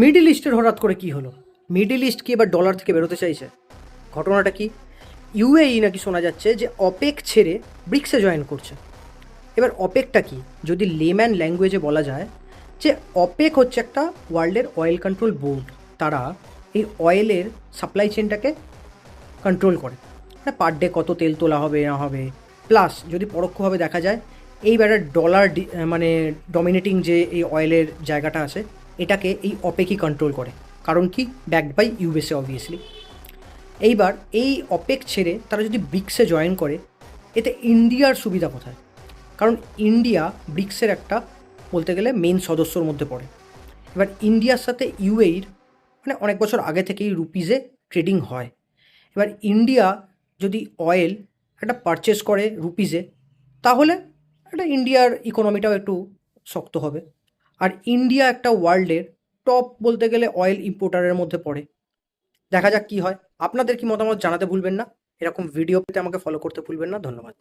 Middle ইস্টের হঠাৎ করে কি হলো? মিডল ইস্ট কি এবার ডলার থেকে বেরোতে চাইছে? ঘটনাটা কি? ইউএই নাকি শোনা যাচ্ছে যে অপেক ছেড়ে ব্রিক্সে জয়েন করছে। এবার অপেকটা কি? যদি লেম্যান ল্যাঙ্গুয়েজে বলা যায় যে অপেক হচ্ছে একটা ওয়ার্ল্ডের অয়েল কন্ট্রোল বোর্ড। তারা এই অয়েলের সাপ্লাই চেনটাকে কন্ট্রোল করে, মানে পার ডে কত তেল তোলা হবে না হবে। প্লাস যদি পরোক্ষভাবে দেখা যায় এইবারে ডলার মানে ডমিনেটিং যে এই অয়েলের জায়গাটা আছে, এটাকে এই অপেকই কন্ট্রোল করে। কারণ কি? Backed by USA obviously. এইবার এই অপেক ছেড়ে তারা যদি ব্রিক্সে জয়েন করে, এতে ইন্ডিয়ার সুবিধা কোথায়? কারণ ইন্ডিয়া ব্রিক্সের একটা বলতে গেলে মেন সদস্যর মধ্যে পড়ে। এবার ইন্ডিয়ার সাথে ইউএইর মানে অনেক বছর আগে থেকেই রুপিজে ট্রেডিং হয়। এবার ইন্ডিয়া যদি অয়েল একটা পারচেস করে রুপিজে, তাহলে একটা ইন্ডিয়ার ইকোনমিটাও একটু শক্ত হবে। আর ইন্ডিয়া একটা ওয়ার্ল্ডের টপ বলতে গেলে অয়েল ইম্পোর্টারের মধ্যে পড়ে। দেখা যাক কী হয়। আপনাদের কি মতামত জানাতে ভুলবেন না। এরকম ভিডিও পেতে আমাকে ফলো করতে ভুলবেন না। ধন্যবাদ।